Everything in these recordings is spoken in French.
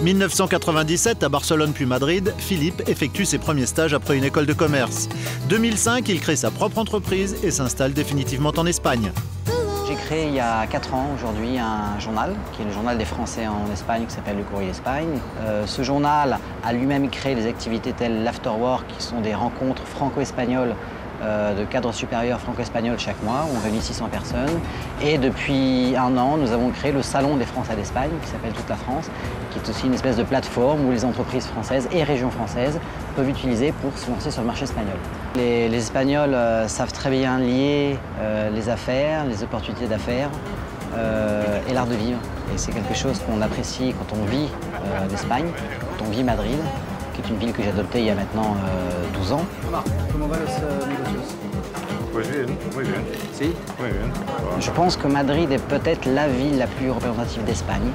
1997, à Barcelone puis Madrid, Philippe effectue ses premiers stages après une école de commerce. 2005, il crée sa propre entreprise et s'installe définitivement en Espagne. J'ai créé il y a 4 ans aujourd'hui un journal, qui est le journal des Français en Espagne, qui s'appelle Le Courrier d'Espagne. Ce journal a lui-même créé des activités telles l'Afterwork, qui sont des rencontres franco-espagnoles de cadres supérieurs franco-espagnols chaque mois, où on réunit 600 personnes. Et depuis 1 an, nous avons créé le Salon des Français d'Espagne, qui s'appelle Toute la France, qui est aussi une espèce de plateforme où les entreprises françaises et régions françaises peuvent utiliser pour se lancer sur le marché espagnol. Les Espagnols savent très bien lier les affaires, les opportunités d'affaires et l'art de vivre. Et c'est quelque chose qu'on apprécie quand on vit l'Espagne, quand on vit Madrid, qui est une ville que j'ai adoptée il y a maintenant 12 ans. Comment va los negocios? Pues bien, muy bien. Si? Muy bien. Je pense que Madrid est peut-être la ville la plus représentative d'Espagne,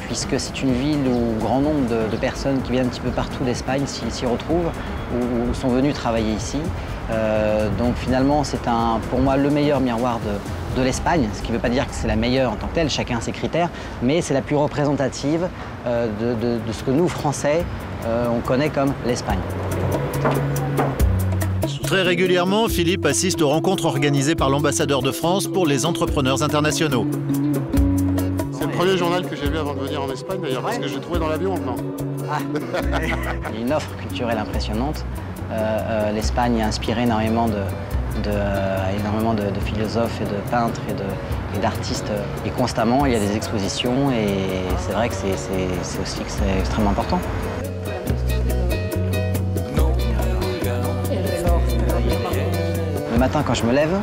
puisque c'est une ville où grand nombre de personnes qui viennent un petit peu partout d'Espagne s'y retrouvent ou sont venues travailler ici. Donc finalement, c'est pour moi le meilleur miroir de l'Espagne, ce qui ne veut pas dire que c'est la meilleure en tant que telle, chacun a ses critères, mais c'est la plus représentative de ce que nous, Français, on connaît comme l'Espagne. Très régulièrement, Philippe assiste aux rencontres organisées par l'ambassadeur de France pour les entrepreneurs internationaux. C'est le premier journal que j'ai vu avant de venir en Espagne d'ailleurs, parce que je l'ai trouvé dans l'avion maintenant. Ah. Il y a une offre culturelle impressionnante. L'Espagne a inspiré énormément de philosophes et de peintres et d'artistes. Et constamment, il y a des expositions et c'est vrai que c'est aussi que c'est extrêmement important. Le matin, quand je me lève,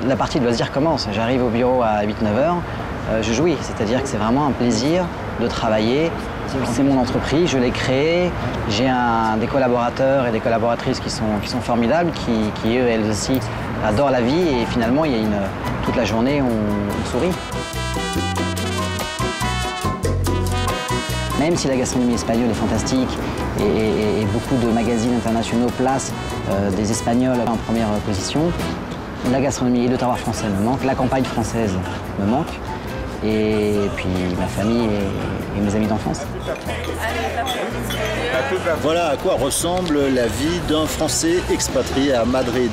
la partie de loisirs commence. J'arrive au bureau à 8-9 heures, je jouis. C'est-à-dire que c'est vraiment un plaisir de travailler. C'est mon entreprise, je l'ai créée. J'ai des collaborateurs et des collaboratrices qui sont formidables, qui eux, elles aussi, adorent la vie. Et finalement, il y a toute la journée, on sourit. Même si la gastronomie espagnole est fantastique et beaucoup de magazines internationaux placent des Espagnols en première position, la gastronomie et le terroir français me manquent, la campagne française me manque, et puis ma famille et mes amis d'enfance. Voilà à quoi ressemble la vie d'un Français expatrié à Madrid.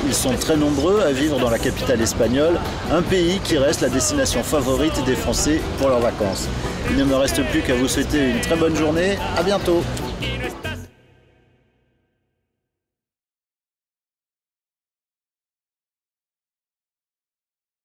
Ils sont très nombreux à vivre dans la capitale espagnole, un pays qui reste la destination favorite des Français pour leurs vacances. Il ne me reste plus qu'à vous souhaiter une très bonne journée. À bientôt.